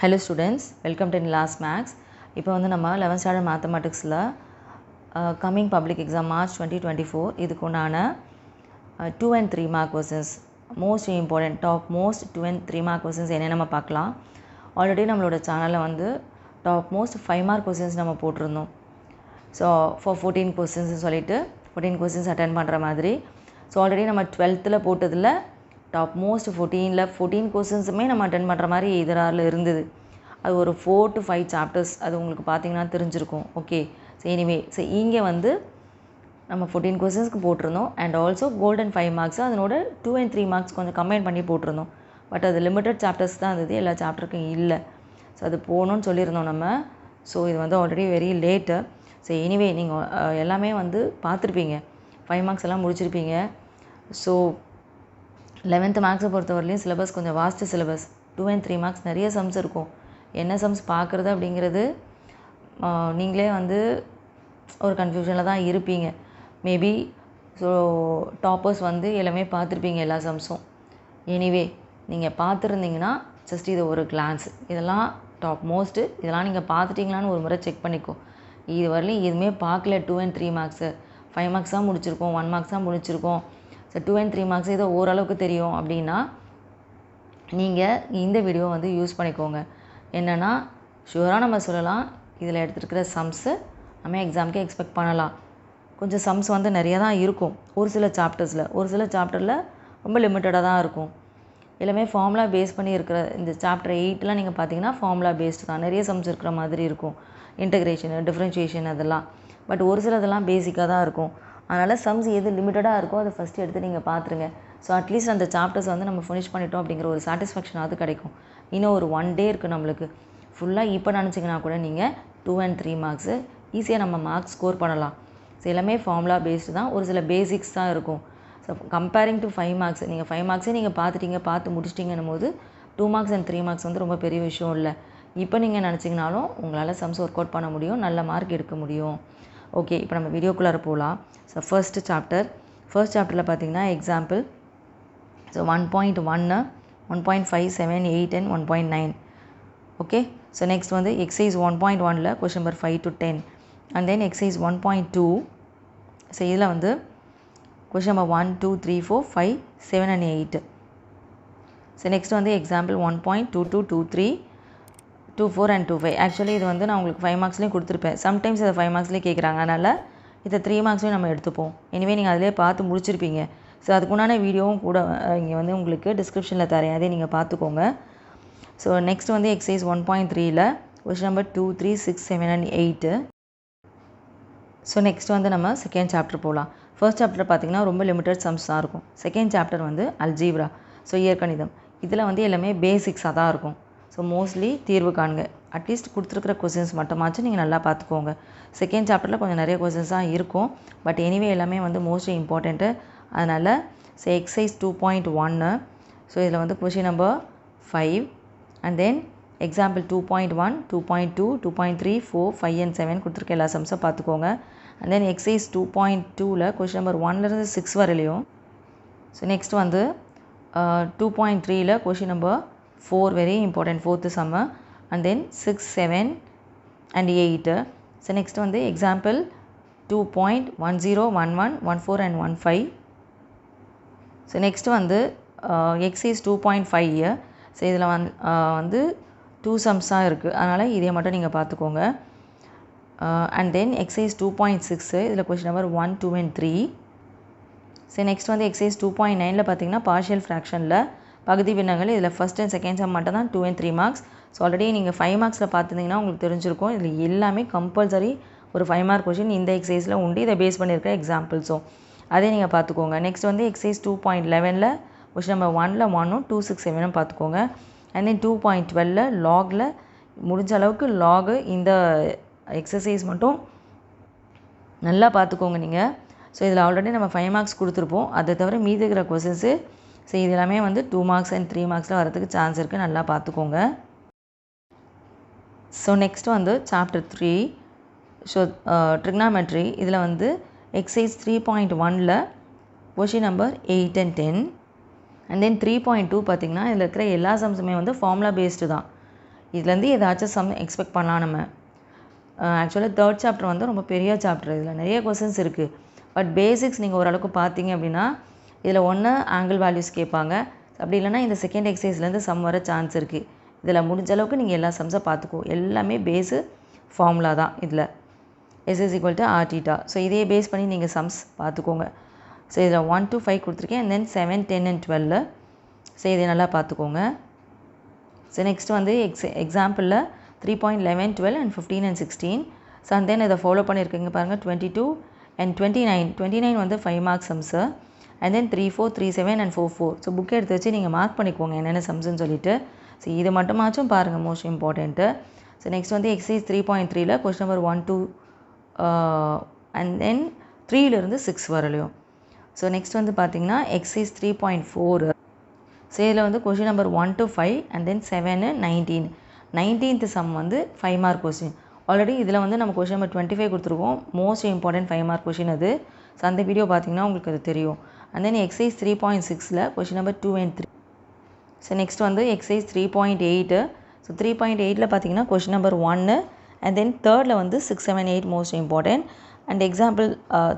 Hello students, welcome to Last Max. இப்போ வந்து நம்ம 11th standard mathematicsல coming public exam March 2024 இதுக்குண்டான 2 and 3 mark questions most important top most 2 and 3 mark questions என்ன நம்ம பார்க்கலாம். Already நம்மளோட சேனலில் வந்து டாப் மோஸ்ட் 5 mark questions நம்ம போட்டிருந்தோம். ஸோ ஃபார் 14 questions சொல்லிட்டு 14 questions அட்டென்ட் பண்ணுற மாதிரி. ஸோ ஆல்ரெடி நம்ம 12th போட்டதில் டாப் மோஸ்ட் 14 கொஸ்டின்ஸுமே நம்ம அட்டென்ட் பண்ணுற மாதிரி இதரால் இருந்தது. அது ஒரு 4 to 5 சாப்டர்ஸ் அது உங்களுக்கு பார்த்தீங்கன்னா தெரிஞ்சிருக்கும். ஓகே, ஸோ எனிவே ஸோ இங்கே வந்து நம்ம 14 கொஸ்டின்ஸ்க்கு போட்டிருந்தோம். அண்ட் ஆல்சோ கோல்டன் 5 marks அதனோட 2 and 3 marks கொஞ்சம் கம்பைன் பண்ணி போட்டிருந்தோம். பட் அது லிமிட்டட் சாப்டர்ஸ் தான் இருந்தது, எல்லா சாப்டருக்கும் இல்லை. ஸோ அது போகணுன்னு சொல்லியிருந்தோம் நம்ம. ஸோ இது வந்து already very late. So anyway நீங்கள் எல்லாமே வந்து பார்த்துருப்பீங்க, 5 marks எல்லாம் முடிச்சிருப்பீங்க. ஸோ 11th மார்க்ஸை பொறுத்தவரையிலையும் சிலபஸ் கொஞ்சம் வாஸ்ட் சிலபஸ். 2 and 3 marks நிறைய சம்ஸ் இருக்கும். என்ன சம்ஸ் பார்க்குறது அப்படிங்கிறது நீங்களே வந்து ஒரு கன்ஃபியூஷனில் தான் இருப்பீங்க மேபி. ஸோ டாப்பர்ஸ் வந்து எல்லாமே பார்த்துருப்பீங்க எல்லா சம்ஸும். எனிவே நீங்கள் பார்த்துருந்தீங்கன்னா ஜஸ்ட் இது ஒரு கிளான்ஸ், இதெல்லாம் டாப் மோஸ்ட்டு, இதெல்லாம் நீங்கள் பார்த்துட்டிங்களான்னு ஒரு முறை செக் பண்ணிக்கோ. இது வரலையும் எதுவுமே பார்க்கல 2 and 3 marks, 5 marks தான் முடிச்சிருக்கோம், 1 marks தான் முடிச்சிருக்கோம். ஸோ 2 and 3 marks ஏதோ ஓரளவுக்கு தெரியும் அப்படின்னா நீங்கள் இந்த வீடியோ வந்து யூஸ் பண்ணிக்கோங்க. என்னென்னா ஷுவராக நம்ம சொல்லலாம், இதில் எடுத்துருக்கிற சம்ஸு நம்ம எக்ஸாமுக்கு எக்ஸ்பெக்ட் பண்ணலாம். கொஞ்சம் சம்ஸ் வந்து நிறையா தான் இருக்கும் ஒரு சில சாப்டர்ஸில், ஒரு சில சாப்டரில் ரொம்ப லிமிட்டடாக தான் இருக்கும். எல்லாமே ஃபார்முலா பேஸ் பண்ணி இருக்கிற இந்த சாப்டர் 8லாம் நீங்கள் பார்த்தீங்கன்னா ஃபார்முலா பேஸ்டு தான், நிறைய சம்ஸ் இருக்கிற மாதிரி இருக்கும். இன்டகிரேஷனு, டிஃப்ரென்ஷியேஷன் அதெல்லாம். பட் ஒரு சிலதெல்லாம் பேசிக்காக தான் இருக்கும். அதனால் சம்ஸ் எது லிமிட்டடாக இருக்கோ அதை ஃபஸ்ட்டு எடுத்து நீங்கள் பார்த்துருங்க. ஸோ அட்லீஸ்ட் அந்த சாப்டர்ஸ் வந்து நம்ம ஃபினிஷ் பண்ணிட்டோம் அப்படிங்கிற ஒரு சாட்டிஸ்ஃபேக்ஷனாவது கிடைக்கும். இன்னும் ஒரு 1 day இருக்குது நம்மளுக்கு ஃபுல்லாக. இப்போ நினச்சிங்கன்னா கூட நீங்கள் 2 and 3 marks ஈஸியாக நம்ம மார்க்ஸ் ஸ்கோர் பண்ணலாம். ஸோ எல்லாமே ஃபார்முலா பேஸ்டு தான், ஒரு சில பேசிக்ஸ் தான் இருக்கும். ஸோ கம்பேரிங் டு 5 marks, நீங்கள் 5 marks நீங்கள் பார்த்து முடிச்சிட்டிங்கன்னும் போது 2 marks and 3 marks வந்து ரொம்ப பெரிய விஷயம் இல்லை. இப்போ நீங்கள் நினச்சிங்கனாலும் உங்களால் சம்ஸ் ஒர்க் அவுட் பண்ண முடியும், நல்ல மார்க் எடுக்க முடியும். ஓகே, இப்போ நம்ம வீடியோக்குள்ளார போகலாம். ஸோ ஃபர்ஸ்ட் சாப்டரில் பார்த்தீங்கன்னா example. So 1.1, 1.5, 7, 8 and 1.9. Okay, so next வந்து எக்ஸசைஸ் 1.1ல் question number 5 to 10. And then exercise 1.2. So இதில் வந்து கொஸ்டின் நம்பர் 1, 2, 3, 4, 5, 7 and 8. ஸோ நெக்ஸ்ட் வந்து எக்ஸாம்பிள் 1.22, 23, 24 and 25. ஆக்சுவலி இது வந்து நான் உங்களுக்கு 5 marksலேயும் கொடுத்துருப்பேன். சம்டைம்ஸ் இதை 5 marksலேயே கேட்குறாங்க, அதனால் இதை 3 marksலேயும் நம்ம எடுத்துப்போம். எனிவே நீங்கள் அதிலே பார்த்து முடிச்சிருப்பீங்க. ஸோ அதுக்குண்டான வீடியோவும் கூட இங்கே வந்து உங்களுக்கு டிஸ்கிரிப்ஷனில் தரேன், அதே நீங்கள் பார்த்துக்கோங்க. ஸோ நெக்ஸ்ட் வந்து எக்ஸசைஸ் 1.3ல் question number 2, 3, 6, 7 and 8. So next வந்து நம்ம செகண்ட் சாப்டர் போகலாம். ஃபர்ஸ்ட் சாப்டர் பார்த்திங்கன்னா ரொம்ப லிமிட்டட் சம்ஸ் தான் இருக்கும். செகண்ட் சாப்டர் வந்து அல்ஜீப்ரா, ஸோ இயற்கணிதம். இதில் வந்து எல்லாமே பேசிக்ஸாக தான் இருக்கும். ஸோ மோஸ்ட்லி தீர்வு காண்க, அட்லீஸ்ட் கொடுத்துருக்கிற கொஸ்டின்ஸ் மட்டுமாச்சும் நீங்கள் நல்லா பார்த்துக்கோங்க. செகண்ட் சாப்டரில் கொஞ்சம் நிறைய கொஸ்டின்ஸாக இருக்கும், பட் எனிவே எல்லாமே வந்து மோஸ்ட்லி இம்பார்ட்டண்ட்டு. அதனால் ஸோ எக்ஸசைஸ் 2.1. ஸோ இதில் வந்து கொஸ்டின் number 5 and then example 2.1, 2.2, 2.3, 4, 5 and 7 கொடுத்துருக்க எல்லா சம்ஸை பார்த்துக்கோங்க. அண்ட் தென் எக்ஸசைஸ் 2.2ல் கொஸ்டின் நம்பர் 1லேருந்து 6 வரையிலையும். ஸோ நெக்ஸ்ட் வந்து 2.3ல் question number 4 very important, 4th sum. And then 6, 7 and 8. So next வந்து எக்ஸாம்பிள் 2.10, 11, 14 and 15. ஸோ நெக்ஸ்ட் வந்து எக்ஸசைஸ் 2.5. ஸோ இதில் வந்து 2 சம்ஸாக இருக்குது, அதனால் இதை மட்டும் நீங்கள் பார்த்துக்கோங்க. அண்ட் தென் எக்ஸசைஸ் 2.6 இதில் question number 1, 2 and 3. So next வந்து எக்ஸசைஸ் 2.9ல் பார்த்தீங்கன்னா பார்ஷியல் ஃப்ராக்ஷனில் பகுதி பின்னங்கள். இதில் ஃபஸ்ட் அண்ட் செகண்ட் சம் மட்டும் தான் 2 and 3 marks. ஸோ ஆல்ரெடி நீங்கள் 5 marksல பார்த்துருந்தீங்கன்னா உங்களுக்கு தெரிஞ்சிருக்கும். இதில் எல்லாமே கம்பல்சரி ஒரு 5 mark கொஷின் இந்த எக்ஸசைஸில் உண்டு, இதை பேஸ் பண்ணியிருக்கிற எக்ஸாம்பிள்ஸும் அதே நீங்கள் பார்த்துக்கோங்க. நெக்ஸ்ட் வந்து எக்ஸசைஸ் 2.11ல் கொஸ்டின் நம்பர் 1ல் 1, 2, 6, 7 பார்த்துக்கோங்க. அண்ட் தென் 2.12ல் லாகில் முடிஞ்ச அளவுக்கு லாகு இந்த எக்ஸசைஸ் மட்டும் நல்லா பார்த்துக்கோங்க நீங்கள். ஸோ இதில் ஆல்ரெடி நம்ம 5 marks கொடுத்துருப்போம், அதை தவிர மீதி இருக்கிற கொஸ்டின்ஸு ஸோ இது எல்லாமே வந்து 2 marks and 3 marksல வரதுக்கு சான்ஸ் இருக்குது, நல்லா பார்த்துக்கோங்க. ஸோ நெக்ஸ்ட் வந்து சாப்டர் 3. So trigonometry. இதில் வந்து எக்ஸசைஸ் 3.1ல் question number 8 and 10. And then 3.2 பார்த்திங்கன்னா இதில் இருக்கிற எல்லா சம்ஸுமே வந்து ஃபார்முலா பேஸ்டு தான். இதுலேருந்து ஏதாச்சும் சம் எக்ஸ்பெக்ட் பண்ணலாம் நம்ம. ஆக்சுவலாக தேர்ட் சாப்டர் வந்து ரொம்ப பெரிய சாப்டர், இதில் நிறைய கொஸ்டின்ஸ் இருக்குது. பட் பேசிக்ஸ் நீங்கள் ஓரளவுக்கு பார்த்தீங்க அப்படின்னா இதில் ஒன்று ஆங்கிள் வேல்யூஸ் கேட்பாங்க, அப்படி இல்லைனா இந்த செகண்ட் எக்ஸசைஸ்லேருந்து சம் வர சான்ஸ் இருக்குது. இதில் முடிஞ்ச அளவுக்கு நீங்கள் எல்லா சம்ஸை பார்த்துக்கோ, எல்லாமே பேஸு ஃபார்முலா தான் இதில். S is equal to R theta. So இதே பேஸ் பண்ணி நீங்கள் சம்ஸ் பார்த்துக்கோங்க. ஸோ இதில் 1 to 5 கொடுத்துருக்கேன், அண்ட் தென் 7, 10 and 12. ஸோ இதை நல்லா பார்த்துக்கோங்க. ஸோ நெக்ஸ்ட் வந்து எக்ஸாம்பிளில் 3.11, 12 and 15 and 16. ஸோ அண்ட் தென் இதை ஃபாலோ பண்ணியிருக்கீங்க பாருங்கள், 22 and 29. 29 வந்து 5 mark sums, and then 3, 4, 3, 7 and 4, 4. So book எடுத்து வச்சு நீங்கள் மார்க் பண்ணிக்கோங்க என்னென்ன சம்ஸ்ன்னு சொல்லிட்டு. ஸோ இது மட்டுமாச்சும் பாருங்கள், மோஸ்ட் இம்பார்ட்டண்ட்டு. ஸோ நெக்ஸ்ட் வந்து எக்ஸசைஸ் 3.3ல் question number 1 to and then 3லேருந்து 6 வரலையும். ஸோ நெக்ஸ்ட் வந்து பார்த்திங்கன்னா எக்ஸசைஸ் 3.4. ஸோ இதில் வந்து question number 1 to 5 and then 7, 19. 19th sum வந்து 5 மார்க் கொஸ்டின். ஆல்ரெடி இதில் வந்து நம்ம கொஷின் நம்பர் 25 கொடுத்துருக்கோம், மோஸ்ட் இம்பார்ட்டன்ட் 5 மார்க் கொஷின் அது. ஸோ அந்த வீடியோ பார்த்திங்கன்னா உங்களுக்கு அது தெரியும். அண்ட் தென் எக்ஸசைஸ் 3.6ல் question number 2 and 3. So next வந்து எக்ஸசைஸ் 3.8. ஸோ 3.8ல் பார்த்திங்கன்னா கொஷின் நம்பர் 1 அண்ட் தென் தேர்டில் வந்து 6, 7, 8 மோஸ்ட் இம்பார்ட்டன்ட். அண்ட் எக்ஸாம்பிள்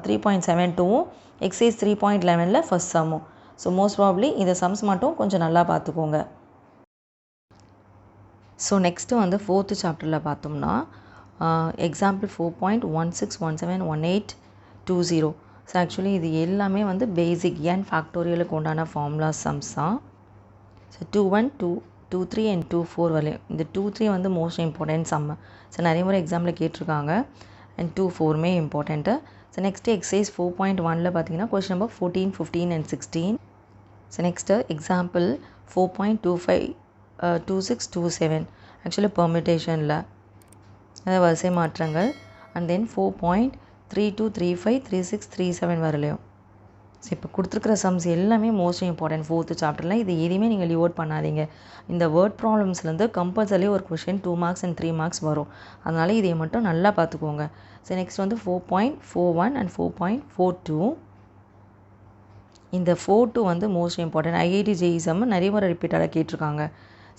3.72வும் எக்ஸசைஸ் 3.11ல் ஃபஸ்ட் சம்மும். ஸோ மோஸ்ட் ப்ராப்ளி இந்த சம்ஸ் மட்டும் கொஞ்சம் நல்லா பார்த்துக்கோங்க. ஸோ நெக்ஸ்ட்டு வந்து 4th சாப்டரில் பார்த்தோம்னா எக்ஸாம்பிள் 4.16171820. ஸோ ஆக்சுவலி இது எல்லாமே வந்து பேசிக் n ஃபேக்டோரியலுக்கு உண்டான ஃபார்முலா சம்ஸ் தான். ஸோ 2-1, 2-3 and 2-4 வரலையும். இந்த 2-3 வந்து மோஸ்ட் இம்பார்ட்டன்ட் சம். ஸோ நிறைய முறை எக்ஸாமில் கேட்டிருக்காங்க. அண்ட் 2-4மே இம்பார்ட்டண்ட்டு. ஸோ நெக்ஸ்ட்டு எக்ஸசைஸ் 4.1ல் பார்த்தீங்கன்னா question number 14, 15 and 16. So next example 4.25, 26, 27 actually பெர்மிட்டேஷனில் அதாவது வரிசை மாற்றங்கள். அண்ட் தென் 4.32, 35, 36, 37 வரலையும். ஸோ இப்போ கொடுத்துருக்குற சம்ஸ் எல்லாமே மோஸ்ட் இம்பார்ட்டன்ட் 4th சாப்டரில். இது எதுவுமே நீங்கள் லீவ் அவுட் பண்ணாதீங்க. இந்த வேர்ட் ப்ராப்ளம்ஸ்லேருந்து கம்பல்சரி ஒரு கொஷின் 2 மார்க்ஸ் அண்ட் 3 மார்க்ஸ் வரும். அதனால் இதை மட்டும் நல்லா பார்த்துக்கோங்க. ஸோ நெக்ஸ்ட் வந்து 4.41 and 4.42. இந்த 4-2 வந்து most important. IIT JEE sum நிறைய முறை ரிப்பீட்டடாக கேட்டிருக்காங்க.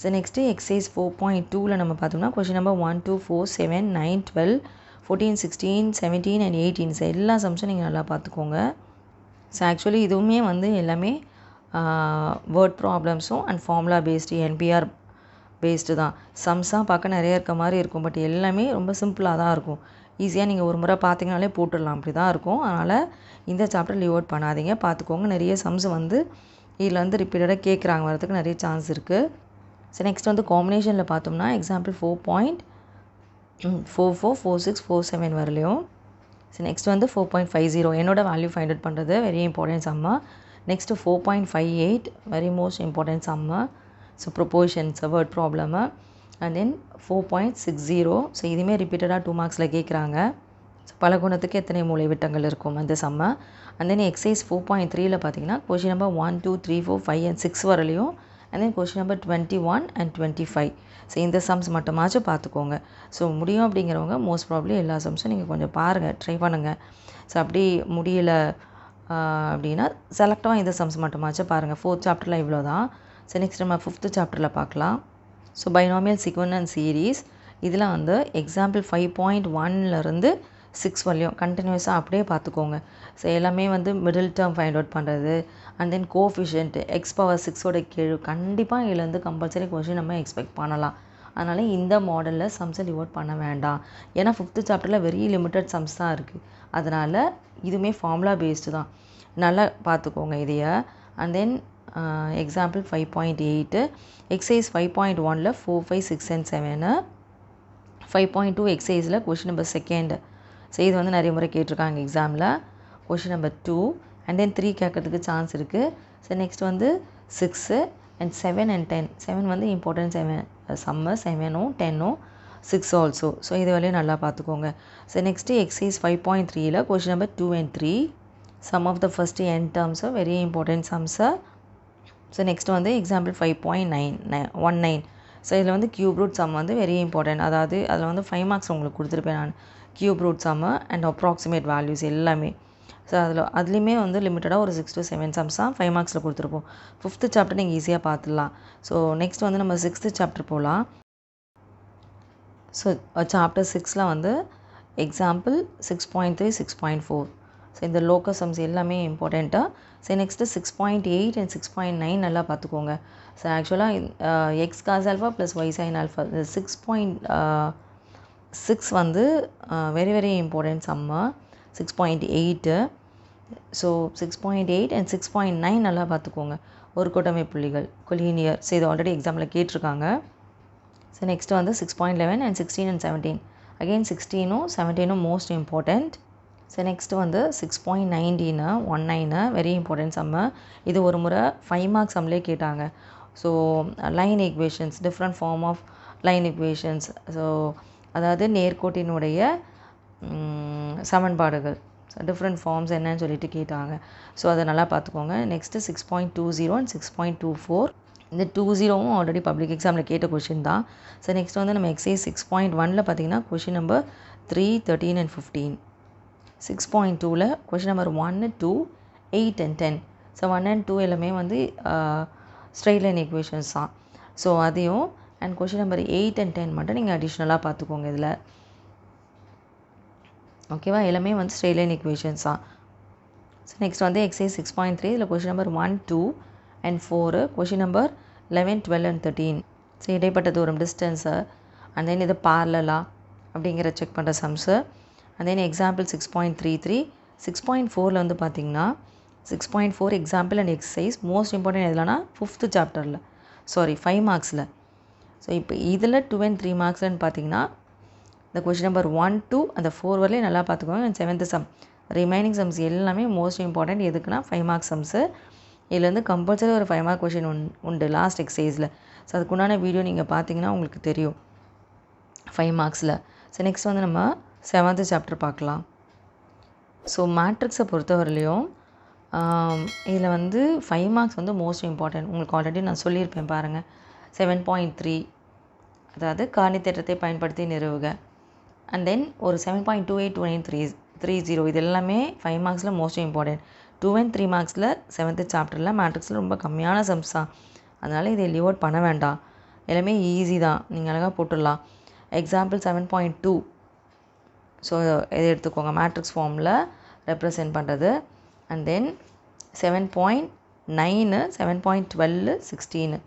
ஸோ நெக்ஸ்ட்டு எக்ஸசைஸ் 4.2ல் நம்ம பார்த்தோம்னா கொஷின் நம்பர் 1, 2, 4, 7, 9, 12, 14, 16, 17 and 18. ஸோ எல்லா சம்ஸும் நீங்கள் நல்லா பார்த்துக்கோங்க. ஸோ ஆக்சுவலி இதுவுமே வந்து எல்லாமே வேர்ட் ப்ராப்ளம்ஸும் and formula based NPR based தான். சம்ஸாக பார்க்க நிறைய இருக்க மாதிரி இருக்கும், பட் எல்லாமே ரொம்ப சிம்பிளாக தான் இருக்கும். ஈஸியாக நீங்கள் ஒரு முறை பார்த்தீங்கனாலே போட்டுடலாம், அப்படி தான் இருக்கும். அதனால் இந்த சாப்டர் லீவ் அவுட் பண்ணாதீங்க, பார்த்துக்கோங்க. நிறைய சம்ஸ் வந்து இதில் வந்து ரிப்பீட்டடாக கேட்குறாங்க, வரதுக்கு நிறைய சான்ஸ் இருக்குது. ஸோ நெக்ஸ்ட் வந்து காம்பினேஷனில் பார்த்தோம்னா எக்ஸாம்பிள் 4.44, 46, 47 வரலையும். ஸோ நெக்ஸ்ட் வந்து 4.50 என்னோட வேல்யூ ஃபைண்ட் அவுட் பண்ணுறது very important Shammah. Next 4.58 very most important Shammah. So proportions word problem. And then 4.60. So இதுவுமே ரிப்பீட்டடாக 2 மார்க்ஸில் கேட்குறாங்க. ஸோ பல குணத்துக்கு எத்தனை மூலை விட்டங்கள் இருக்கும் அந்த சம்மை. அண்ட் தென் எக்ஸசைஸ் 4.3ல் பார்த்தீங்கன்னா கொஷின் நம்பர் 1, 2, 3, 4, 5 and 6 வரலையும். And then question number 21 and 25. So இந்த சம்ஸ் மட்டுமாச்சும் பார்த்துக்கோங்க. ஸோ முடியும் அப்படிங்கிறவங்க மோஸ்ட் ப்ராப்ளி எல்லா சம்ஸும் நீங்கள் கொஞ்சம் பாருங்கள், ட்ரை பண்ணுங்கள். ஸோ அப்படி முடியல அப்படின்னா செலக்டாக இந்த சம்ஸ் மட்டுமாச்சும் பாருங்கள். 4th சாப்டரில் இவ்வளோ தான். ஸோ நெக்ஸ்ட் நம்ம 5th சாப்டரில் பார்க்கலாம். So binomial sequence and series. இதில் வந்து எக்ஸாம்பிள் 5.1லேருந்து 6 வரலையும் கண்டினியூஸாக அப்படியே பார்த்துக்கோங்க. ஸோ எல்லாமே வந்து மிடில் டேர்ம் ஃபைண்ட் அவுட் பண்ணுறது. அண்ட் தென் கோஃபிஷியன்ட் x⁻6 கீழ் கண்டிப்பாக இதுலேருந்து கம்பல்சரி கொஷின் நம்ம எக்ஸ்பெக்ட் பண்ணலாம். அதனால் இந்த மாடலில் சம்ஸை லீவ் அவுட் பண்ண வேண்டாம். ஏன்னா 5th சாப்டரில் வெரி லிமிட்டட் சம்ஸ் தான் இருக்குது. அதனால் இதுவுமே ஃபார்முலா பேஸ்டு தான், நல்லா பார்த்துக்கோங்க இதையை. அண்ட் தென் எக்ஸாம்பிள் 5.8 எக்ஸசைஸ் 5.1ல் 4, 5, 6 and 7. 5.2 எக்ஸசைஸில் கொஷின் நம்பர் 2. ஸோ இது வந்து நிறைய முறை கேட்டிருக்காங்க எக்ஸாமில். கொஷின் நம்பர் 2 அண்ட் தென் 3 கேட்கறதுக்கு சான்ஸ் இருக்குது. ஸோ நெக்ஸ்ட் வந்து 6 and 7 and 10. 7 வந்து இம்பார்ட்டன்ட் 7 சம்மு, 7ம் 10ம் 6 ஆல்சோ. ஸோ இது வரையும் நல்லா பார்த்துக்கோங்க. ஸோ நெக்ஸ்ட்டு எக்ஸசைஸ் 5.3ல் question number 2 and 3. Sum of the first n terms very important sums. So next வந்து எக்ஸாம்பிள் 5.19. ஸோ இதில் வந்து கியூப் ரூட் சம் வந்து வெரி இம்பார்ட்டன்ட். அதாவது அதில் வந்து 5 மார்க்ஸ் உங்களுக்கு கொடுத்துருப்பேன் நான். Cube root sum and approximate values எல்லாமே. ஸோ அதுலேயுமே வந்து லிமிட்டடாக ஒரு 6 to 7 சம்ஸ் தான் 5 மார்க்ஸில் கொடுத்துருப்போம். 5th சாப்டர் நீங்கள் ஈஸியாக பார்த்துடலாம். ஸோ நெக்ஸ்ட் வந்து நம்ம 6th சாப்டர் போகலாம். ஸோ சாப்டர் 6ல் வந்து எக்ஸாம்பிள் 6.3 6.4. ஸோ இந்த லோக்கல் சம்ஸ் எல்லாமே இம்பார்ட்டண்ட்டாக. ஸோ நெக்ஸ்ட்டு 6.8 அண்ட் 6.9 நல்லா பார்த்துக்கோங்க. ஸோ ஆக்சுவலாக x cos alpha plus y sine alpha 6.6 வந்து வெரி வெரி இம்பார்ட்டன்ட் சம்மா. 6.8. ஸோ 6.8 அண்ட் 6.9 நல்லா பார்த்துக்கோங்க. ஒரு கூட்டமை புள்ளிகள் கொலீனியர். ஸோ இது ஆல்ரெடி எக்ஸாம்பிள் கேட்டிருக்காங்க. ஸோ நெக்ஸ்ட்டு வந்து 6.11 அண்ட் 16 அண்ட் 17. அகெயின் 16ம் 17ம் மோஸ்ட் இம்பார்ட்டண்ட். ஸோ நெக்ஸ்ட்டு வந்து 6.19 வெரி இம்பார்ட்டன்ட் சம்மு. இது ஒரு முறை 5 மார்க்ஸ் சம்லேயே கேட்டாங்க. So line equations, different form of line equations. So அதாவது நேர்கோட்டினுடைய சமன்பாடுகள், டிஃப்ரெண்ட் ஃபார்ம்ஸ் என்னன்னு சொல்லிட்டு கேட்டாங்க. ஸோ அதை நல்லா பார்த்துக்கோங்க. Next 6.20 and 6.24. இந்த 20வும் ஆல்ரெடி பப்ளிக் எக்ஸாமில் கேட்ட கொஷின் தான். ஸோ நெக்ஸ்ட் வந்து நம்ம எக்ஸைஸ் 6.1ல் பார்த்தீங்கன்னா கொஷின் நம்பர் 3, 13 அண்ட் 15. 6.2ல் question number 1, 2, 8 and 10. So 1 and 2 எல்லாமே வந்து ஸ்ட்ரெயிட் லைன் ஈக்குவேஷன்ஸ் தான். ஸோ அதையும் அண்ட் கொஷின் நம்பர் 8 and 10 மட்டும் நீங்கள் அடிஷ்னலாக பார்த்துக்கோங்க இதில். ஓகேவா? எல்லாமே வந்து ஸ்ட்ரெயிட் லைன் ஈக்குவேஷன்ஸ் தான். ஸோ நெக்ஸ்ட் வந்து எக்ஸைஸ் 6.3 இதில் question number 1, 2 and 4, question number 11, 12 and 13. So இடைப்பட்ட தூரம் டிஸ்டன்ஸு அண்ட் தென் இது பார்லலா அப்படிங்கிற செக் பண்ணுற சம்ஸு. And then example 6.33. 6.4ல் வந்து பார்த்திங்கன்னா 6.4 example and exercise most important எதுலனா 5th சாப்டரில், சாரி 5 மார்க்ஸில். ஸோ இப்போ இதில் 2 and 3 மார்க்ஸ்ன்னு பார்த்தீங்கன்னா இந்த கொஷின் நம்பர் 1 to அந்த 4 வரலையும் நல்லா பார்த்துக்கோங்க. And 7th sum remaining sums எல்லாமே மோஸ்ட் இம்பார்ட்டன்ட். எதுக்குன்னா 5 மார்க்ஸ் சம்ஸு. இதில் வந்து கம்பல்சரி ஒரு 5 மார்க் கொஷின் உண்டு லாஸ்ட் எக்ஸசைஸில். ஸோ அதுக்குண்டான வீடியோ நீங்கள் பார்த்தீங்கன்னா உங்களுக்கு தெரியும் 5 மார்க்ஸில். ஸோ நெக்ஸ்ட் வந்து நம்ம 7th சாப்டர் பார்க்கலாம். ஸோ மேட்ரிக்ஸை பொறுத்தவரையிலையும் இதில் வந்து 5 மார்க்ஸ் வந்து மோஸ்ட் இம்பார்ட்டன்ட். உங்களுக்கு ஆல்ரெடி நான் சொல்லியிருப்பேன் பாருங்கள். 7.3 அதாவது காரணி தேற்றத்தை பயன்படுத்தி நிறுவுக. அண்ட் தென் ஒரு 7.282930 இது எல்லாமே 5 மார்க்ஸில் மோஸ்ட் இம்பார்ட்டன்ட். 2 and 3 மார்க்ஸில் 7th சாப்டரில் மேட்ரிக்ஸில் ரொம்ப கம்மியான சம்ஸ் தான். அதனால் இதை லீவ் அவுட் பண்ண வேண்டாம். எல்லாமே ஈஸி தான், நீங்கள் அழகாக போட்டுடலாம். எக்ஸாம்பிள் 7.2. ஸோ இதை எடுத்துக்கோங்க, மேட்ரிக்ஸ் ஃபார்மில் ரெப்ரசன்ட் பண்ணுறது. And then 7.9, 7.12, 16.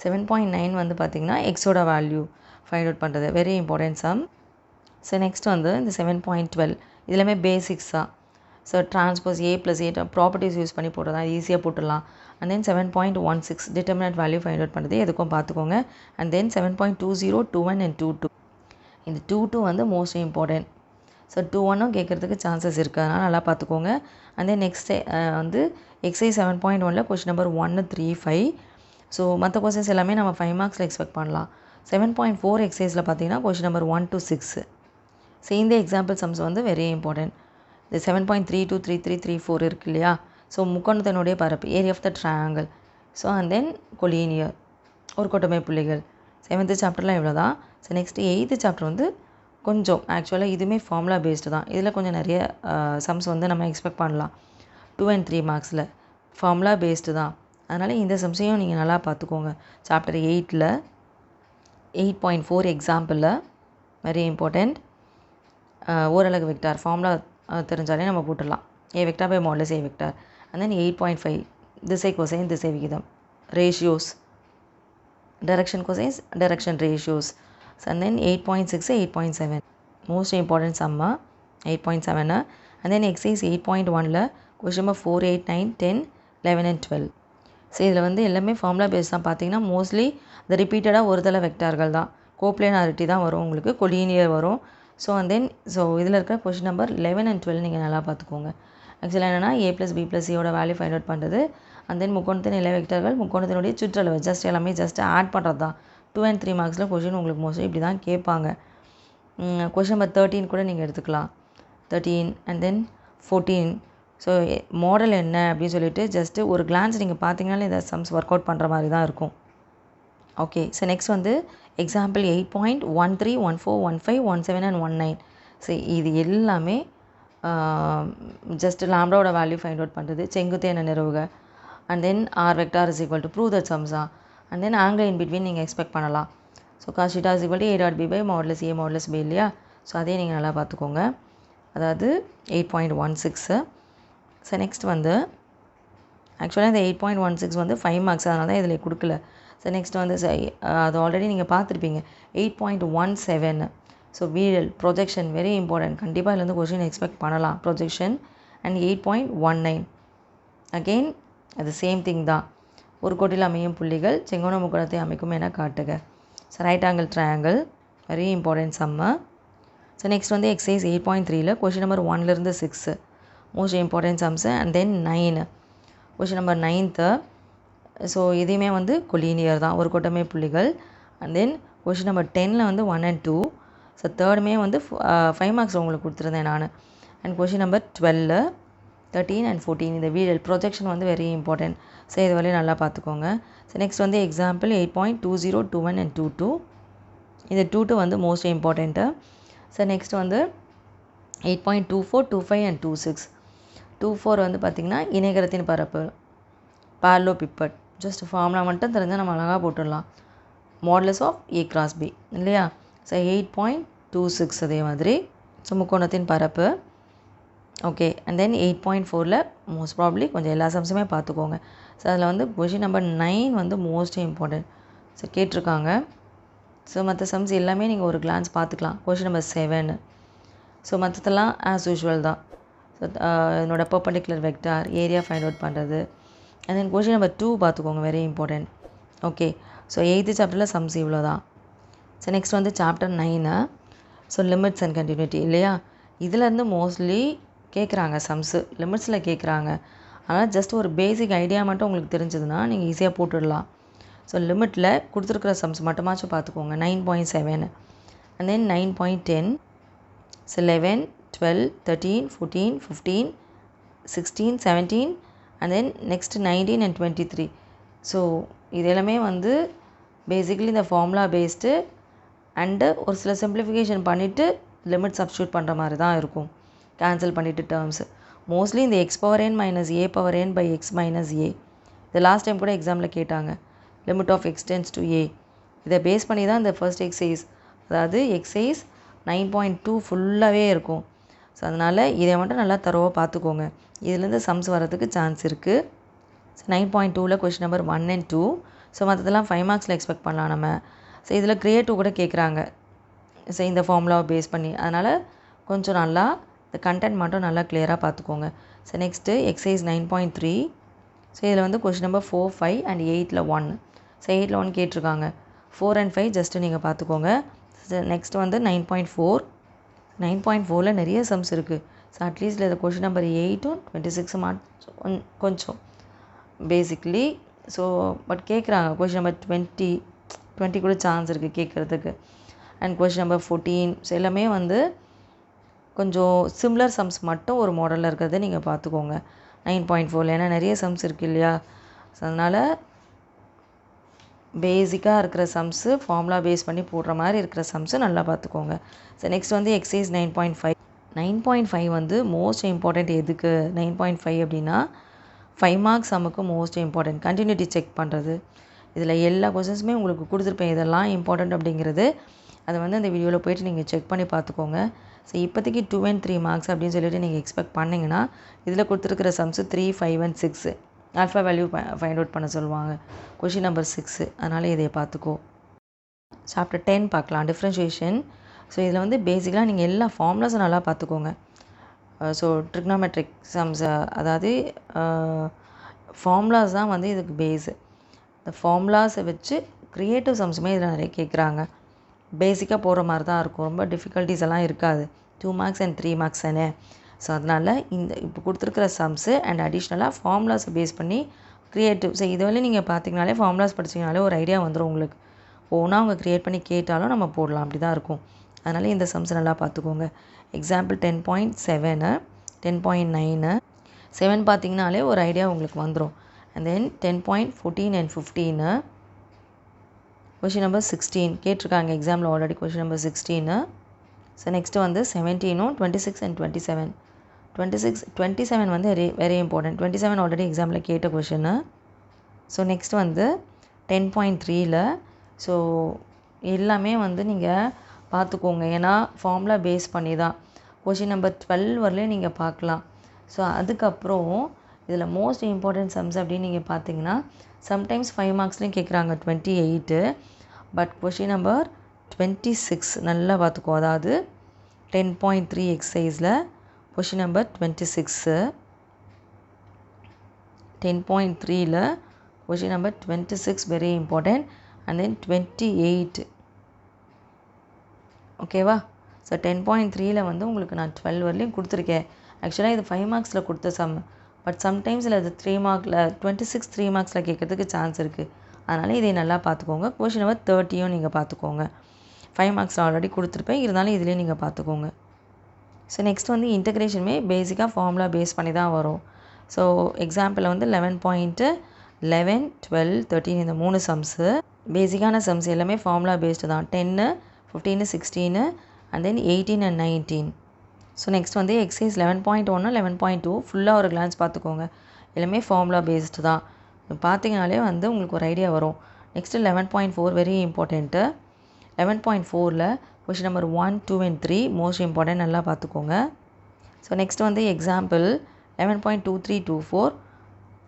7.9 வந்து பார்த்திங்கன்னா எக்ஸோட வேல்யூ ஃபைண்ட் அவுட் பண்ணுறது, very important sum. So next வந்து இந்த 7.12 இதுலாமே பேசிக்ஸ் தான். So transpose A + A properties use பண்ணி போடுறதா ஈஸியாக போட்டுடலாம். And then 7.16 determinant value find out பண்ணுறது, எதுக்கும் பார்த்துக்கோங்க. And then 7.20 21 and 22. இந்த 22 வந்து மோஸ்ட் இம்பார்ட்டன்ட். ஸோ 21ம் கேட்குறதுக்கு சான்சஸ் இருக்குது, அதனால் நல்லா பார்த்துக்கோங்க. அண்ட் தென் நெக்ஸ்ட் வந்து எக்ஸைஸ் 7.1ல் கொஷின் நம்பர் 1, 3, 5. ஸோ மற்ற கொஸ்டின்ஸ் எல்லாமே நம்ம 5 மார்க்ஸில் எக்ஸ்பெக்ட் பண்ணலாம். 7.4 எக்ஸைஸில் பார்த்தீங்கன்னா கொஷின் நம்பர் 1 to 6. ஸோ இந்த எக்ஸாம்பிள் சம்ஸ் வந்து வெரி இம்பார்ட்டன்ட். இந்த 7.32, 33, 34 இருக்கு இல்லையா? ஸோ முக்கோணத்தினுடைய பரப்பு, area of the triangle. So and then collinear, ஒரு கூட்டமை புள்ளிகள். 7th சாப்டர்லாம் இவ்வளோ தான். ஸோ நெக்ஸ்ட்டு 8th சாப்டர் வந்து கொஞ்சம் ஆக்சுவலாக இதுவுமே ஃபார்முலா பேஸ்டு தான். இதில் கொஞ்சம் நிறைய சம்ஸ் வந்து நம்ம எக்ஸ்பெக்ட் பண்ணலாம் 2 and 3 மார்க்ஸில். ஃபார்முலா பேஸ்டு தான், அதனால் இந்த சம்ஸையும் நீங்கள் நல்லா பார்த்துக்கோங்க. சாப்டர் 8ல் 8.4 எக்ஸாம்பிளில் வெரி இம்பார்ட்டண்ட். ஓரலகு வெக்டார் ஃபார்முலா தெரிஞ்சாலே நம்ம போட்டுடலாம். A vector by modulus A vector. And then 8.5 திசை கொசைன் திசை விகிதம், ratios, direction cosines direction ratios. And then 8.6 8.7 most important சம்மா 8.7. அண்ட் தென் எக்ஸைஸ் 8.1ல் கொஷின் நம்பர் 4, 8, 9, 10, 11 and 12. ஸோ இதில் வந்து எல்லாமே ஃபார்முலா பேஸ் தான். பார்த்தீங்கன்னா மோஸ்ட்லி இந்த ரிப்பீட்டடாக ஒரு தலை வெக்டார்கள் தான், கோப்ளேனாரிட்டி தான் வரும், உங்களுக்கு கொலீனியர் வரும். ஸோ அண்ட் தென் இதில் இருக்கிற கொஷின் நம்பர் 11 and 12 நீங்கள் நல்லா பார்த்துக்கோங்க. ஆக்சுவலாக என்னென்னா A + B + C value find out பண்ணுறது. அண்ட் தென் முக்கோணத்தின் நிலை வெக்டர்கள், முக்கோணத்தினுடைய சுற்றளவு, ஜஸ்ட் எல்லாமே ஜஸ்ட் ஆட் பண்ணுறது தான். 2 and 3 மார்க்ஸில் கொஷின் உங்களுக்கு மோஸ்ட்லி இப்படி தான் கேட்பாங்க. கொஷின் நம்பர் 13 கூட நீங்கள் எடுத்துக்கலாம். 13 அண்ட் தென் 14. ஸோ மாடல் என்ன அப்படின்னு சொல்லிட்டு ஜஸ்ட்டு ஒரு கிளான்ஸ் நீங்கள் பார்த்தீங்கனாலே இந்த சம்ஸ் ஒர்க் அவுட் பண்ணுற மாதிரி தான் இருக்கும். ஓகே, ஸோ நெக்ஸ்ட் வந்து எக்ஸாம்பிள் 8.13, 14, 15, 17 and 19. ஸோ இது எல்லாமே ஜஸ்ட் லாம்டாவோட வேல்யூ ஃபைண்ட் அவுட் பண்ணுறது, செங்குத்து என நிறுவுக. And then R vector is equal to prove that சம்ஸா. And then angle in between நீங்கள் எக்ஸ்பெக்ட் பண்ணலாம். So cos theta is equal to a dot b by modulus a modulus b இல்லையா. So அதையும் நீங்கள் நல்லா பார்த்துக்கோங்க. அதாவது 8.16. ஸோ நெக்ஸ்ட் வந்து ஆக்சுவலாக இந்த 8.16 வந்து 5 மார்க்ஸ், அதனால தான் இதில் கொடுக்கல. ஸோ நெக்ஸ்ட் வந்து அது ஆல்ரெடி நீங்கள் பார்த்துருப்பீங்க 8.17. ஸோ வீரல் ப்ரொஜெக்ஷன் வெரி இம்பார்ட்டன்ட், கண்டிப்பாக இதுலேருந்து கொஸ்டின் எக்ஸ்பெக்ட் பண்ணலாம். ப்ரொஜெக்ஷன் அண்ட் 8.19 அகெயின் அது சேம் திங் தான். ஒரு கோட்டில் அமையும் புள்ளிகள் செங்கோண முக்கோணத்தை அமைக்கும் என காட்டுக. So right angle triangle very important sum. So next வந்து எக்ஸசைஸ் 8.3ல கொஷின் நம்பர் 1லேருந்து 6 most important sums. And then 9 question number 9th. So இதையுமே வந்து கொலீனியர் தான், ஒரு கோட்டமே புள்ளிகள். அண்ட் தென் கொஷின் நம்பர் 10ல் வந்து 1 and 2. ஸோ தேர்டுமே வந்து 5 மார்க்ஸ் உங்களுக்கு கொடுத்துருந்தேன் நான். அண்ட் கொஷின் நம்பர் 12, 13 and 14 இந்த வீரல் ப்ரொஜெக்ஷன் வந்து வெரி இம்பார்ட்டன்ட். ஸோ இது வரையும் நல்லா பார்த்துக்கோங்க. ஸோ நெக்ஸ்ட் வந்து எக்ஸாம்பிள் 8.20, 21 and 22. இந்த 22 வந்து மோஸ்ட் இம்பார்ட்டண்ட்டு. ஸோ நெக்ஸ்ட் வந்து 8.24, 25 and 26. 24 வந்து பார்த்திங்கன்னா இணைகரத்தின் பரப்பு பார்லோ பிப்பட். ஜஸ்ட் ஃபார்முலா மட்டும் தெரிஞ்சால் நம்ம அழகாக போட்டுடலாம். Modulus of a cross b இல்லையா. ஸோ 8.26 அதே மாதிரி. ஸோ முக்கோணத்தின் பரப்பு. ஓகே. அண்ட் தென் 8.4ல் மோஸ்ட் ப்ராப்ளி கொஞ்சம் எல்லா சம்ஸுமே பார்த்துக்கோங்க. ஸோ அதில் வந்து கொஷின் நம்பர் 9 வந்து மோஸ்ட் இம்பார்ட்டன்ட். ஸோ கேட்டிருக்காங்க. ஸோ மற்ற சம்ஸ் எல்லாமே நீங்கள் ஒரு கிளான்ஸ் பார்த்துக்கலாம். Question number 7. ஸோ மற்றதெல்லாம் ஆஸ் யூஷுவல் தான். ஸோ என்னோட perpendicular vector area find out பண்ணுறது. அண்ட் தென் கொஷின் நம்பர் 2 பார்த்துக்கோங்க, very important. Okay. So 8th சாப்டரில் சம்ஸ் இவ்வளோ தான். ஸோ நெக்ஸ்ட் வந்து chapter 9. So limits and continuity இல்லையா. இதிலேருந்து மோஸ்ட்லி கேட்குறாங்க சம்ஸு, லிமிட்ஸில் கேட்குறாங்க. ஆனால் ஜஸ்ட் ஒரு பேசிக் ஐடியா மட்டும் உங்களுக்கு தெரிஞ்சதுன்னா நீங்கள் ஈஸியாக போட்டுடலாம். ஸோ லிமிட்டில் கொடுத்துருக்குற சம்ஸ் மட்டுமாச்சும் பார்த்துக்கோங்க. 9.7 and then 9.10. So 11, 12, 13, 14, 15, 16, 17 and then next 19 and 23. So இது எல்லாமே வந்து பேசிக்கலி இந்த ஃபார்முலா பேஸ்டு அண்டு ஒரு சில சிம்பிளிஃபிகேஷன் பண்ணிவிட்டு லிமிட் சப்ஸ்டியூட் பண்ணுற மாதிரி தான் இருக்கும். கேன்சல் பண்ணிவிட்டு டேர்ம்ஸு மோஸ்ட்லி இந்த x power n minus a power n by x minus a. இது லாஸ்ட் டைம் கூட எக்ஸாமில் கேட்டாங்க. Limit of x tends to a. இதை பேஸ் பண்ணி தான் இந்த ஃபர்ஸ்ட் எக்ஸசைஸ், அதாவது எக்ஸசைஸ் 9.2 ஃபுல்லாகவே இருக்கும். ஸோ அதனால் இதை மட்டும் நல்லா தரோவாக பார்த்துக்கோங்க. இதுலேருந்து சம்ஸ் வரதுக்கு சான்ஸ் இருக்குது. ஸோ 9.2ல் கொஷின் நம்பர் 1 and 2. ஸோ மற்றதெல்லாம் 5 மார்க்ஸில் எக்ஸ்பெக்ட் பண்ணலாம் நம்ம. ஸோ இதில் கிரியேட்டிவ் கூட கேட்குறாங்க. ஸோ இந்த ஃபார்முலாவை பேஸ் பண்ணி, அதனால் கொஞ்சம் நல்லா இந்த கண்டென்ட் மட்டும் நல்லா கிளியராக பார்த்துக்கோங்க. So next exercise 9.3. ஸோ இதில் வந்து கொஷின் நம்பர் 4, 5 and 8ல் 1. ஸோ 8ல் 1 கேட்டிருக்காங்க. 4 and 5 ஜஸ்ட்டு நீங்கள் பார்த்துக்கோங்க. ஸோ நெக்ஸ்ட் வந்து 9.4. 9.4ல் நிறைய சம்ஸ் இருக்குது. ஸோ அட்லீஸ்ட் இதில் கொஷின் நம்பர் 8ம் 26 மார்க்ஸ் கொஞ்சம் பேசிக்லி. ஸோ பட் கேட்குறாங்க கொஷின் நம்பர் 20 கூட சான்ஸ் இருக்குது கேட்குறதுக்கு. And question number 14. ஸோ எல்லாமே வந்து கொஞ்சம் சிம்லர் சம்ஸ் மட்டும் ஒரு மாடலில் இருக்கிறத நீங்கள் பார்த்துக்கோங்க 9.4ல். ஏன்னா நிறைய சம்ஸ் இருக்குது இல்லையா. ஸோ அதனால் பேசிக்காக இருக்கிற சம்ஸு ஃபார்முலா பேஸ் பண்ணி போடுற மாதிரி இருக்கிற சம்ஸு நல்லா பார்த்துக்கோங்க. ஸோ நெக்ஸ்ட் வந்து எக்ஸசைஸ் 9.5. 9.5 வந்து மோஸ்ட் இம்பார்ட்டண்ட். எதுக்கு 9.5 அப்படின்னா 5 மார்க்ஸ் சம்முக்கு மோஸ்ட் இம்பார்ட்டண்ட். கண்டினியூட்டி செக் பண்ணுறது. இதில் எல்லா கொஸ்டின்ஸுமே உங்களுக்கு கொடுத்துருப்பேன், இதெல்லாம் இம்பார்ட்டண்ட் அப்படிங்கிறது. அதை வந்து அந்த வீடியோவில் போய்ட்டு நீங்கள் செக் பண்ணி பார்த்துக்கோங்க. ஸோ இப்போதைக்கு 2 and 3 மார்க்ஸ் அப்படின்னு சொல்லிட்டு நீங்கள் எக்ஸ்பெக்ட் பண்ணிங்கன்னா இதில் கொடுத்துருக்கிற sums 3, 5 and 6 alpha value find out பண்ண சொல்லுவாங்க. Question number 6. அதனால் இதை பார்த்துக்கோ. சாப்டர் 10 பார்க்கலாம், டிஃப்ரென்ஷியேஷன். ஸோ இதில் வந்து பேசிக்கலாக நீங்கள் எல்லா ஃபார்முலாஸும் நல்லா பார்த்துக்கோங்க. ஸோ ட்ரிக்னாமெட்ரிக் சம்ஸ், அதாவது ஃபார்முலாஸ் தான் வந்து இதுக்கு பேஸு. இந்த ஃபார்முலாஸை வச்சு க்ரியேட்டிவ் சம்ஸுமே இதில் நிறைய கேட்குறாங்க. பேசிக்காக போகிற மாதிரி தான் இருக்கும், ரொம்ப டிஃபிகல்ட்டிஸ் எல்லாம் இருக்காது. 2 மார்க்ஸ் and 3 மார்க்ஸ் தானே. ஸோ அதனால் இந்த இப்போ கொடுத்துருக்குற சம்ஸு அண்ட் அடிஷ்னலாக ஃபார்முலாஸை பேஸ் பண்ணி க்ரியேட்டிவ். ஸோ இதுவரை நீங்கள் பார்த்தீங்கனாலே ஃபார்முலாஸ் படிச்சிங்கனாலே ஒரு ஐடியா வந்துடும் உங்களுக்கு. ஒவ்வொன்றா அவங்க க்ரியேட் பண்ணி கேட்டாலும் நம்ம போடலாம், அப்படி தான் இருக்கும். அதனால் இந்த சம்ஸ் நல்லா பார்த்துக்கோங்க. எக்ஸாம்பிள் 10.7, 10.9, 7 பார்த்தீங்கனாலே ஒரு ஐடியா உங்களுக்கு வந்துடும். And then 10.14 and 15. Question number 16 கேட்டிருக்காங்க எக்ஸாமில் already. Question number 16. So next வந்து 17ம் 26 and 27. 27 வந்து வெரி இம்பார்ட்டன்ட். 27 ஆல்ரெடி எக்ஸாமில் கேட்ட கொஷின்னு. ஸோ நெக்ஸ்ட் வந்து 10.3ல் ஸோ எல்லாமே வந்து நீங்கள் பார்த்துக்கோங்க. ஏன்னா ஃபார்முலா பேஸ் பண்ணி தான் கொஷின் நம்பர் 12 வரலையும் நீங்கள் பார்க்கலாம். ஸோ அதுக்கப்புறம் இதில் மோஸ்ட் இம்பார்ட்டன்ட் சம்ஸ் அப்படின்னு நீங்கள் பார்த்தீங்கன்னா சம்டைம்ஸ் 5 மார்க்ஸ்லையும் கேட்குறாங்க 28. பட் கொஷின் நம்பர் 26 நல்லா பார்த்துக்கோ. அதாவது 10.3 எக்ஸசைஸில் கொஷின் நம்பர் 26 10.3ல question number 26 very important. And then 28 ஓகேவா. ஸோ 10.3ல வந்து உங்களுக்கு நான் 12 வரலையும் கொடுத்துருக்கேன். ஆக்சுவலாக இது 5 மார்க்ஸில் கொடுத்த சம். பட் சம்டைம்ஸில் அது 3 மார்க்கில் 26 3 மார்க்ஸில் கேட்குறதுக்கு சான்ஸ் இருக்குது. அதனால் இதை நல்லா பார்த்துக்கோங்க. கொஷின் நம்பர் 30யும் நீங்கள் பார்த்துக்கோங்க. 5 மார்க்ஸில் ஆல்ரெடி கொடுத்துருப்பேன், இருந்தாலும் இதிலே நீங்கள் பார்த்துக்கோங்க. ஸோ நெக்ஸ்ட் வந்து இன்டகிரேஷனுமே பேசிக்காக ஃபார்முலா பேஸ் பண்ணி தான் வரும். ஸோ எக்ஸாம்பிளில் வந்து 11.11 12 13 இந்த 3 சம்ஸு பேசிக்கான சம்ஸ் எல்லாமே ஃபார்முலா பேஸ்டு தான். 10 15 16 and then 18 and 19. So next வந்து எக்ஸசைஸ் 11.1 11.2 ஃபுல்லாக ஒரு கிளான்ஸ் பார்த்துக்கோங்க. எல்லாமே ஃபார்முலா பேஸ்டு தான். பார்த்தீங்கனாலே வந்து உங்களுக்கு ஒரு ஐடியா வரும். Next 11.4 very important. 11.4ல் question number 1 2 and 3 most important, நல்லா பார்த்துக்கோங்க. ஸோ நெக்ஸ்ட் வந்து எக்ஸாம்பிள் 11.23 24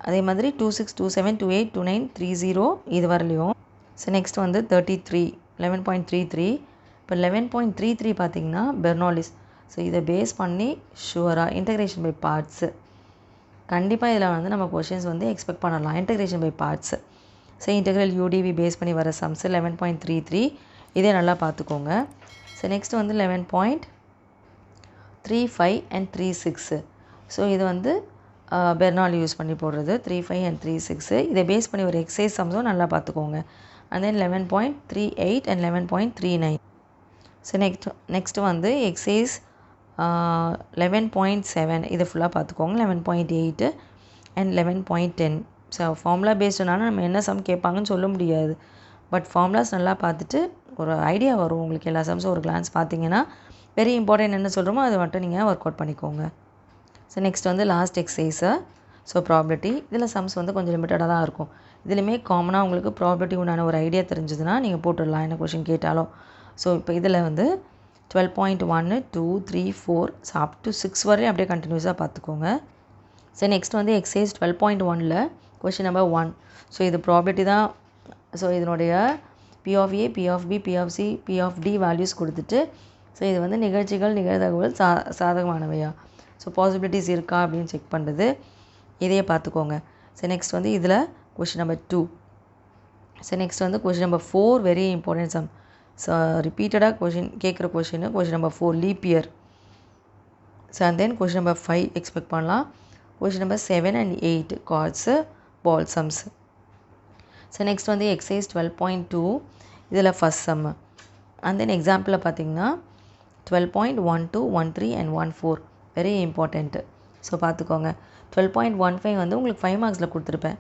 அதே மாதிரி 26 27 28 29 30 இது வரலையும். ஸோ நெக்ஸ்ட் வந்து 33 11.33. இப்போ 11.33 பார்த்தீங்கன்னா பெர்னாலிஸ். ஸோ இதை பேஸ் பண்ணி ஷுவராக இன்டகிரேஷன் பை பார்ட்ஸு கண்டிப்பாக இதில் வந்து நம்ம கொஷின்ஸ் வந்து எக்ஸ்பெக்ட் பண்ணலாம். Integration by parts. So integral u dv base பண்ணி வர சம்ஸ் 11.33 இதே நல்லா பார்த்துக்கோங்க. ஸோ நெக்ஸ்ட் வந்து 11.35 and 36. ஸோ இது வந்து பெர்னால் யூஸ் பண்ணி போடுறது 35 and 36. இதை பேஸ் பண்ணி ஒரு எக்ஸசைஸ் சம்ஸும் நல்லா பார்த்துக்கோங்க. And then 11.38 and 11.39. So next வந்து எக்ஸசைஸ் 11.7 இதை ஃபுல்லாக பார்த்துக்கோங்க. 11.8 and 11.10. ஸோ ஃபார்முலா பேஸ்டுனால நம்ம என்ன சம் கேட்பாங்கன்னு சொல்ல முடியாது. பட் ஃபார்முலாஸ் நல்லா பார்த்துட்டு ஒரு ஐடியா வரும் உங்களுக்கு. எல்லா சம்ஸும் ஒரு கிளான்ஸ் பார்த்தீங்கன்னா வெரி இம்பார்ட்டன்ட் என்ன சொல்கிறோமோ அதை மட்டும் நீங்கள் ஒர்க் அவுட் பண்ணிக்கோங்க. ஸோ நெக்ஸ்ட் வந்து லாஸ்ட் எக்ஸசைஸு. ஸோ ப்ராபபிலிட்டி இதில் சம்ஸ் வந்து கொஞ்சம் லிமிட்டடாக தான் இருக்கும். இதுலையுமே காமனாக உங்களுக்கு ப்ராபபிலிட்டி உண்டான ஒரு ஐடியா தெரிஞ்சதுன்னா நீங்கள் போட்டுடலாம் என்ன கொஷின் கேட்டாலும். ஸோ இப்போ இதில் வந்து 12.1 2 3 4 அப் டு 6 வரையும் அப்படியே கண்டினியூஸாக பார்த்துக்கோங்க. ஸோ நெக்ஸ்ட் வந்து எக்ஸசைஸ் 12.1ல் கொஷின் நம்பர் 1. ஸோ இது ப்ராபபிலிட்டி தான். ஸோ இதனுடைய P of A, P of B, P of C, P of D values கொடுத்துட்டு ஸோ இது வந்து நிகழ்ச்சிகள் நிகழ்தகவுகள் சாதகமானவையா, ஸோ பாசிபிலிட்டிஸ் இருக்கா அப்படின்னு செக் பண்ணுறது. இதையே பார்த்துக்கோங்க. ஸோ நெக்ஸ்ட் வந்து இதில் கொஷின் நம்பர் 2. ஸோ நெக்ஸ்ட் வந்து question number 4 very important sum. So ரிப்பீட்டடாக கொஷின் கேட்குற question number 4 leap year. So and then question number 5 expect பண்ணலாம். Question number 7 and 8 cards ball sums. So next வந்து exercise 12.2 இதில் first Jammu. And then எக்ஸாம்பிளில் பார்த்தீங்கன்னா 12.12 13 and 14 very important. So பார்த்துக்கோங்க. 12.15 வந்து உங்களுக்கு 5 மார்க்ஸில் கொடுத்துருப்பேன்.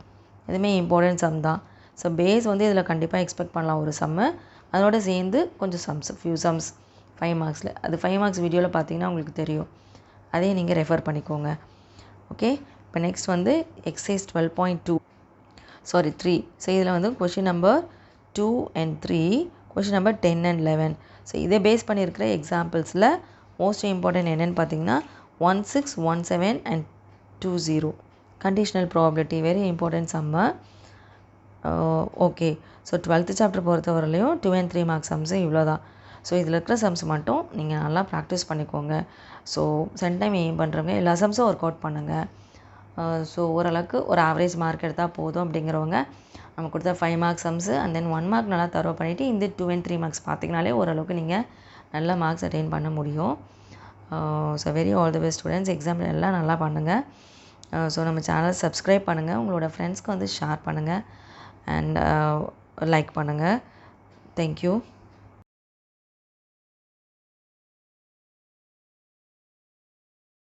இதுவுமே இம்பார்ட்டன்ட் சம் தான். ஸோ பேஸ் வந்து இதில் கண்டிப்பாக எக்ஸ்பெக்ட் பண்ணலாம் ஒரு சம்மு. அதோடு சேர்ந்து கொஞ்சம் சம்ஸ் ஃபியூ சம்ஸ் 5 மார்க்ஸில். அது 5 மார்க்ஸ் வீடியோவில் பார்த்தீங்கன்னா உங்களுக்கு தெரியும். அதே நீங்கள் ரெஃபர் பண்ணிக்கோங்க. ஓகே. இப்போ நெக்ஸ்ட் வந்து எக்ஸசைஸ் 12.2 3. ஸோ இதில் வந்து question number 2 and 3 question number 10 and 11. So இதை பேஸ் பண்ணியிருக்கிற எக்ஸாம்பிள்ஸில் மோஸ்ட் இம்பார்ட்டன்ட் என்னென்னு பார்த்தீங்கன்னா 16 17 and 20 conditional probability very important sum. Okay. So 12th chapter பொறுத்தவரையிலையும் 2 and 3 மார்க் சம்ஸு இவ்வளோ தான். ஸோ இதில் இருக்கிற சம்ஸ் மட்டும் நீங்கள் நல்லா ப்ராக்டிஸ் பண்ணிக்கோங்க. ஸோ சென்ட் டைம் எய்ம் பண்ணுறவங்க எல்லா சம்ஸும் ஒர்க் அவுட் பண்ணுங்கள். ஸோ ஓரளவுக்கு ஒரு ஆவரேஜ் மார்க் எடுத்தால் போதும் அப்படிங்கிறவங்க நம்ம கொடுத்த 5 mark sums and then 1 mark நல்லா தரவு பண்ணிவிட்டு இந்த 2 and 3 மார்க்ஸ் பார்த்திங்கனாலே ஓரளவுக்கு நீங்கள் நல்ல மார்க்ஸ் அட்டைன் பண்ண முடியும். So very all the best students. Exam எல்லாம் நல்லா பண்ணுங்கள். ஸோ நம்ம சேனல் சப்ஸ்கிரைப் பண்ணுங்கள். உங்களோட ஃப்ரெண்ட்ஸ்க்கு வந்து ஷேர் பண்ணுங்கள் அண்ட் லைக் பண்ணுங்கள். தேங்க்யூ.